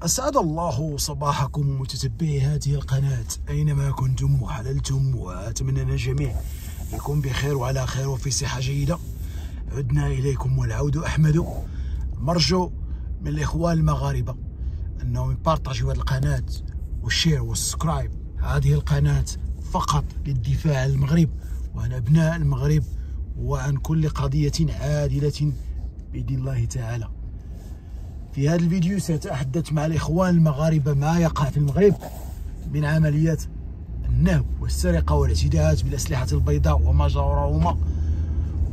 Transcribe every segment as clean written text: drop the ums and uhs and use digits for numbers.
أسعد الله صباحكم متتبعي هذه القناة أينما كنتم وحللتم، وأتمنى أن الجميع يكون بخير وعلى خير وفي صحة جيدة. عدنا إليكم والعود أحمد. مرجو من الإخوان المغاربة أنهم يبارطاجيو هذه القناة والشير والسبسكرايب. هذه القناة فقط للدفاع عن المغرب وعن أبناء المغرب وعن كل قضية عادلة بإذن الله تعالى. في هذا الفيديو سأتحدث مع الإخوان المغاربة ما يقع في المغرب من عمليات النهب والسرقة والاعتداءات بالأسلحة البيضاء وما جاورهما،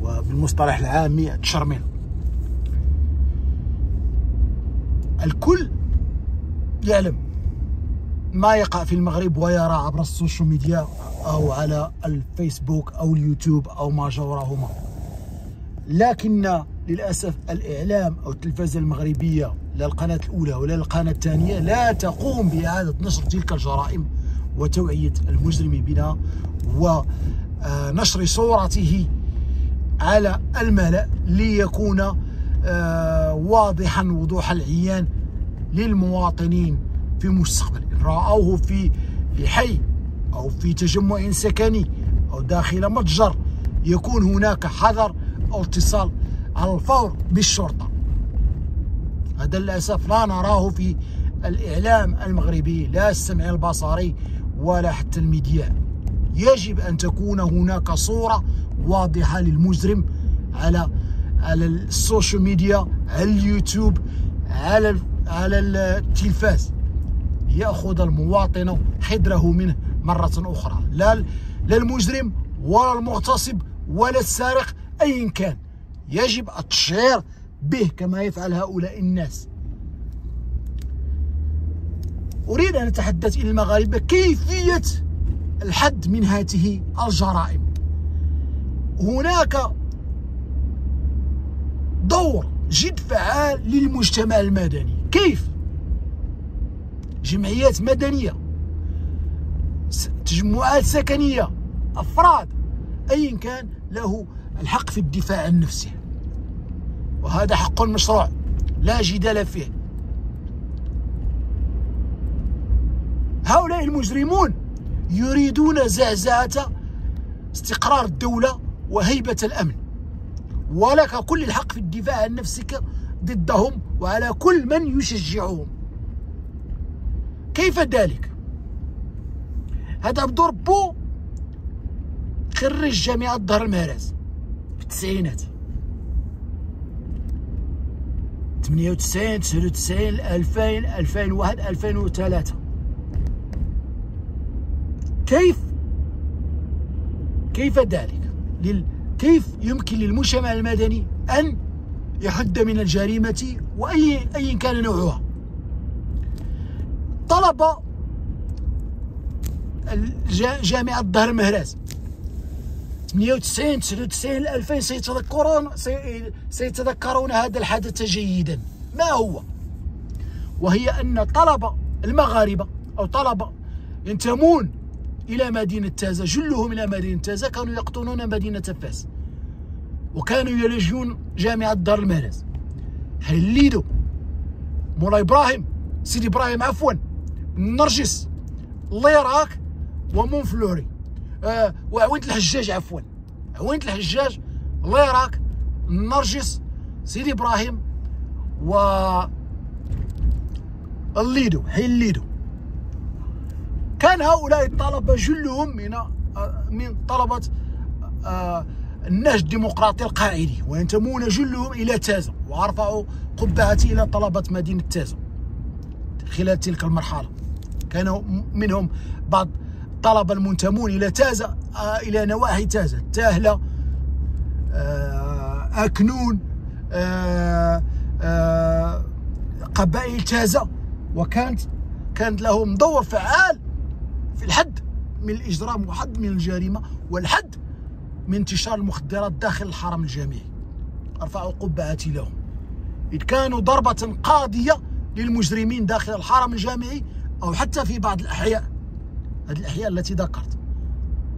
وبالمصطلح العامي التشرميل. الكل يعلم ما يقع في المغرب ويرى عبر السوشيال ميديا أو على الفيسبوك أو اليوتيوب أو ما جاورهما، لكن للأسف الإعلام أو التلفزة المغربية لا القناة الأولى ولا القناة الثانية لا تقوم بإعادة نشر تلك الجرائم وتوعية المجرم بها ونشر صورته على الملأ ليكون واضحا وضوح العيان للمواطنين في المستقبل. إن رأوه في حي أو في تجمع سكني أو داخل متجر يكون هناك حذر أو اتصال على الفور بالشرطة. هذا للأسف لا نراه في الإعلام المغربي، لا السمع البصري ولا حتى الميديا. يجب أن تكون هناك صورة واضحة للمجرم على السوشيال ميديا، على اليوتيوب، على التلفاز، يأخذ المواطن حذره منه مرة أخرى. لا المجرم ولا المغتصب ولا السارق أيا كان، يجب التشهير به كما يفعل هؤلاء الناس. أريد أن أتحدث إلى المغاربة كيفية الحد من هذه الجرائم. هناك دور جد فعال للمجتمع المدني. كيف؟ جمعيات مدنية، تجمعات سكنية، أفراد، أيا كان له الحق في الدفاع عن نفسه، وهذا حق مشروع لا جدال فيه. هؤلاء المجرمون يريدون زعزعة استقرار الدولة وهيبة الأمن، ولك كل الحق في الدفاع عن نفسك ضدهم وعلى كل من يشجعهم. كيف ذلك؟ هذا بدور بو خريج جامعة دار المهراز في التسعينات، 98 99 2000 2001 2003. كيف ذلك؟ كيف يمكن للمجتمع المدني أن يحد من الجريمة وأي كان نوعها؟ طلبة جامعة دار المهراز 98 99 2000 سيتذكرون هذا الحدث جيدا. ما هو؟ وهي أن طلبة المغاربة أو طلبة ينتمون إلى مدينة تازة، جلهم إلى مدينة تازة، كانوا يقطنون مدينة فاس وكانوا يلجون جامعة دار المهراز. هليدو، مولاي إبراهيم، سيدي إبراهيم عفوا، نرجس، الله يراك، ومونفلوري، وعوينة الحجاج عفوا، عوينة الحجاج، الله يراك، نرجس، سيدي إبراهيم، و الليدو، حي الليدو. كان هؤلاء الطلبة جلهم من طلبة النهج الديمقراطي القاعدي، وينتمون جلهم إلى تازة، وأرفعوا قبعتي إلى طلبة مدينة تازة خلال تلك المرحلة. كانوا منهم بعض الطلبة المنتمون إلى تازة، إلى نواحي تازة، تاهلة، أكنون، قبائل تازة، وكانت لهم دور فعال في الحد من الإجرام وحد من الجريمة والحد من انتشار المخدرات داخل الحرم الجامعي. أرفعوا قبعتي لهم، إذ كانوا ضربة قاضية للمجرمين داخل الحرم الجامعي أو حتى في بعض الأحياء. هذه الأحياء التي ذكرت،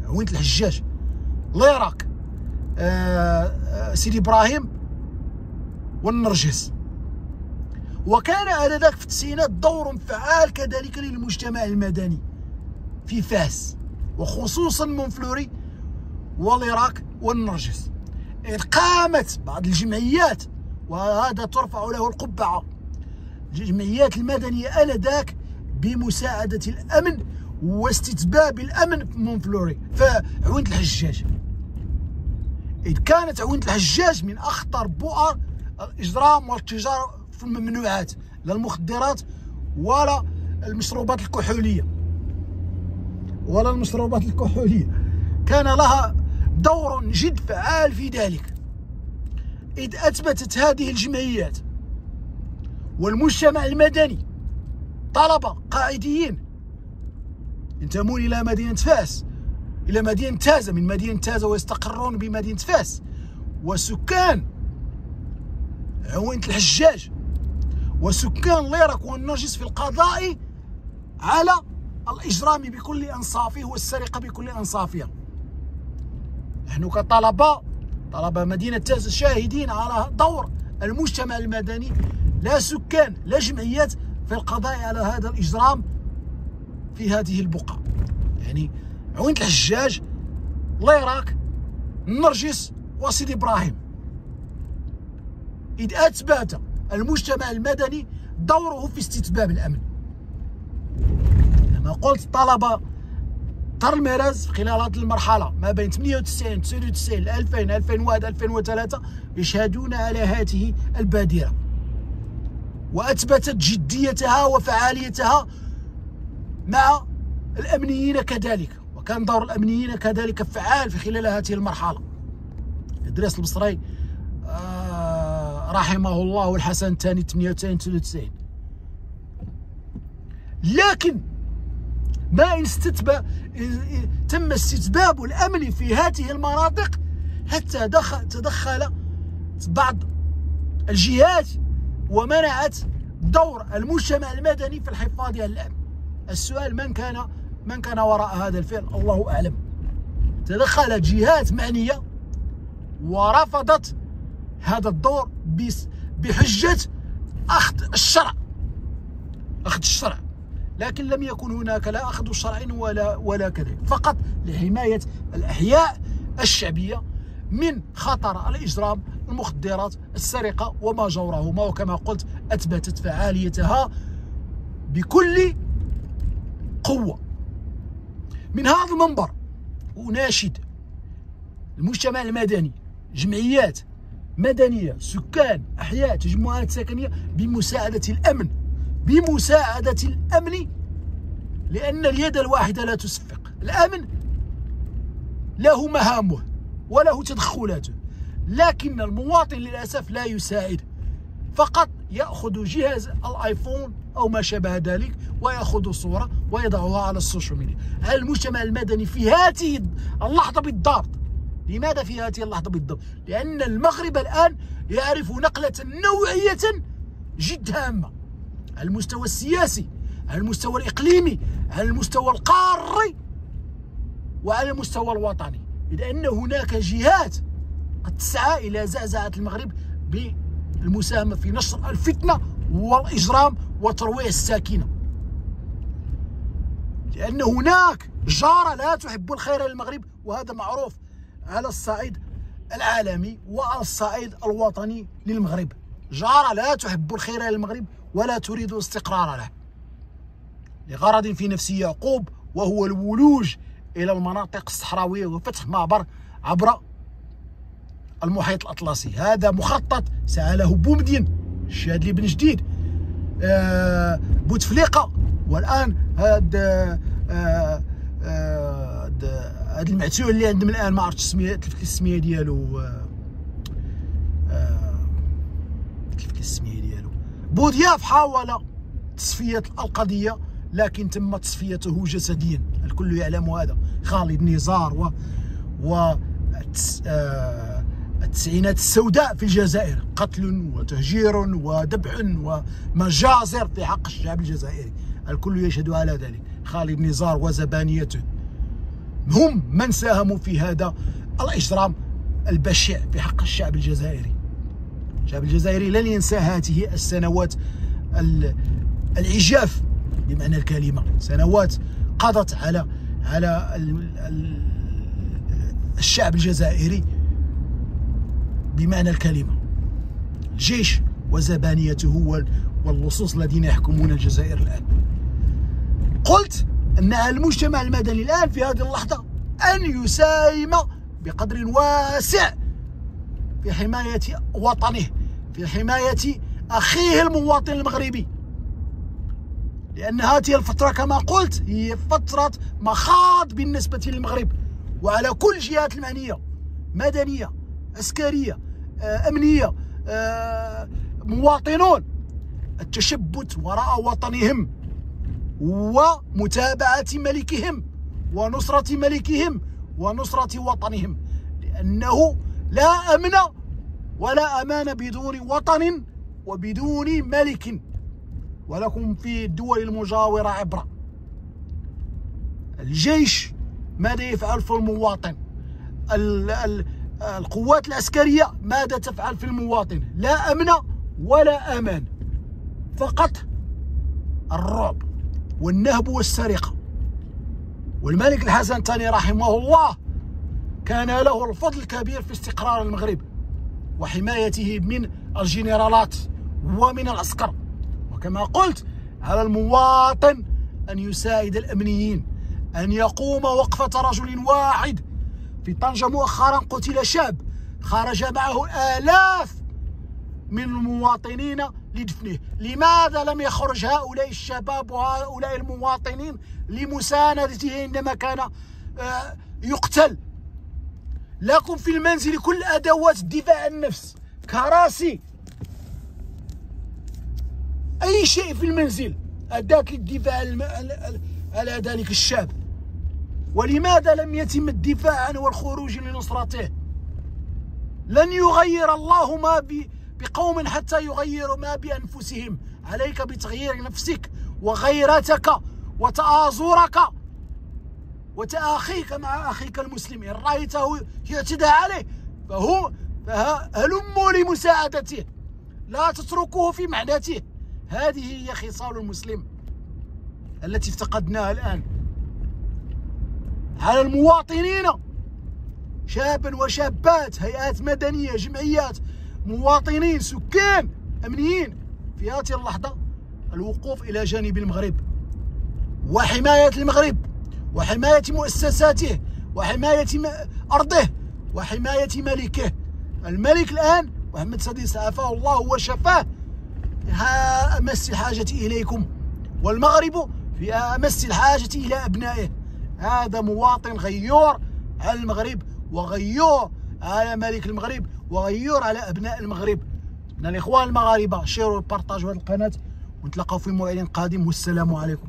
عوينة الحجاج، الله يراك، سيدي إبراهيم والنرجس. وكان آنذاك في التسعينات دور فعال كذلك للمجتمع المدني في فاس، وخصوصا مونفلوري والعراق والنرجس، إذ قامت بعض الجمعيات، وهذا ترفع له القبعة، الجمعيات المدنية آنذاك بمساعدة الأمن واستتباب الأمن في مونفلوري فعوينة الحجاج، إذ كانت عوينة الحجاج من أخطر بؤر الإجرام والتجارة في الممنوعات، لا المخدرات ولا المشروبات الكحولية كان لها دور جد فعال في ذلك، إذ أثبتت هذه الجمعيات والمجتمع المدني، طلبة قاعديين ينتمون إلى مدينة فاس، إلى مدينة تازة، من مدينة تازة ويستقرون بمدينة فاس، وسكان عوينة الحجاج وسكان العراق والنرجس في القضاء على الإجرام بكل أنصافه والسرقة بكل أنصافها. نحن كطلبة مدينة تازة شاهدين على دور المجتمع المدني، لا سكان لا جمعيات، في القضاء على هذا الإجرام في هذه البقعة، يعني عوينة الحجاج، العراق، النرجس وسيدي إبراهيم، إذ أثبت المجتمع المدني دوره في استتباب الأمن. كما قلت طلبة ترميرز خلال هذه المرحلة ما بين 98 99 2000 2001 2003 يشهدون على هذه البادرة، وأثبتت جديتها وفعاليتها مع الأمنيين كذلك، وكان دور الأمنيين كذلك فعال في خلال هذه المرحلة. إدريس البصري رحمه الله والحسن الثاني 98 99. لكن ما تم استتباب الأمن في هذه المناطق حتى تدخل بعض الجهات ومنعت دور المجتمع المدني في الحفاظ على الأمن. السؤال من كان وراء هذا الفعل؟ الله أعلم. تدخلت جهات معنية ورفضت هذا الدور بحجة أخذ الشرع، لكن لم يكن هناك لا أخذ شرع ولا كذا، فقط لحماية الأحياء الشعبية من خطر الإجرام، المخدرات، السرقة وما جورهما. وكما قلت أثبتت فعاليتها بكل قوة. من هذا المنبر أناشد المجتمع المدني، جمعيات مدنية، سكان، أحياء، تجمعات سكنية، بمساعدة الأمن، لأن اليد الواحدة لا تصفق. الأمن له مهامه وله تدخلاته، لكن المواطن للأسف لا يساعد، فقط يأخذ جهاز الآيفون أو ما شابه ذلك ويأخذ صورة ويضعها على السوشيال ميديا. على المجتمع المدني في هذه اللحظة بالضبط. لماذا في هذه اللحظة بالضبط؟ لأن المغرب الآن يعرف نقلة نوعية جد هامة على المستوى السياسي، على المستوى الإقليمي، على المستوى القاري، وعلى المستوى الوطني، لأن هناك جهات قد تسعى إلى زعزعة المغرب بالمساهمة في نشر الفتنة والإجرام وترويع الساكنة، لأن هناك جارة لا تحب الخير للمغرب، وهذا معروف على الصعيد العالمي وعلى الصعيد الوطني للمغرب. جارة لا تحب الخير للمغرب ولا تريد الاستقرار له، لغرض في نفسه يعقوب، وهو الولوج إلى المناطق الصحراوية وفتح معبر عبر المحيط الأطلسي. هذا مخطط سعى له بومدين، الشاذلي بن جديد، بوتفليقة، والآن هذا المعتول اللي عندهم الآن ما عرفتش السميه ديالو، بوضياف حاول تصفية القضية، لكن تم تصفيته جسديا، الكل يعلم هذا. خالد نزار التسعينات السوداء في الجزائر، قتل وتهجير وذبح ومجازر في حق الشعب الجزائري، الكل يشهد على ذلك. خالد نزار وزبانيته هم من ساهموا في هذا الإجرام البشع في حق الشعب الجزائري. الشعب الجزائري لن ينسى هذه السنوات العجاف بمعنى الكلمة. سنوات قضت على الشعب الجزائري بمعنى الكلمة، الجيش وزبانيته واللصوص الذين يحكمون الجزائر الآن. قلت أن المجتمع المدني الآن في هذه اللحظة أن يساهم بقدر واسع في حماية وطنه، في حماية أخيه المواطن المغربي، لأن هذه الفترة كما قلت هي فترة مخاض بالنسبة للمغرب وعلى كل الجهات المعنية، مدنية، عسكرية، أمنية، مواطنون، التشبت وراء وطنهم ومتابعة ملكهم ونصرة ملكهم ونصرة وطنهم، لأنه لا أمن ولا أمان بدون وطن وبدون ملك. ولكم في الدول المجاورة عبرة. الجيش ماذا يفعل في المواطن؟ القوات العسكرية ماذا تفعل في المواطن؟ لا أمن ولا أمان، فقط الرعب والنهب والسرقة. والملك الحسن الثاني رحمه الله كان له الفضل الكبير في استقرار المغرب وحمايته من الجنرالات ومن العسكر. وكما قلت على المواطن أن يساعد الأمنيين، أن يقوم وقفة رجل واحد. في طنجة مؤخرا قتل شاب خرج معه آلاف من المواطنين لدفنه. لماذا لم يخرج هؤلاء الشباب وهؤلاء المواطنين لمساندته عندما كان يقتل؟ لكم في المنزل كل أدوات الدفاع عن النفس، كراسي، أي شيء في المنزل أداة للدفاع على ذلك الشاب. ولماذا لم يتم الدفاع عنه والخروج لنصرته؟ لن يغير الله ما بقوم حتى يغيروا ما بأنفسهم. عليك بتغيير نفسك وغيرتك وتآزرك وتآخيك مع أخيك المسلم. إن رأيته يعتدى عليه فهلموا لمساعدته، لا تتركوه في معدته. هذه هي خصال المسلم التي افتقدناها الآن. على المواطنين شابا وشابات، هيئات مدنية، جمعيات، مواطنين، سكان، أمنيين، في هذه اللحظة الوقوف إلى جانب المغرب وحماية المغرب وحماية مؤسساته وحماية أرضه وحماية ملكه. الملك الآن محمد السادس عافاه الله وشفاه أمس الحاجة إليكم، والمغرب في أمس الحاجة إلى أبنائه. هذا مواطن غيور على المغرب وغيور على ملك المغرب وغيور على أبناء المغرب. من الإخوان المغاربة شيروا وبارطاجوا هذه القناة، ونتلاقاو في موعد قادم، والسلام عليكم.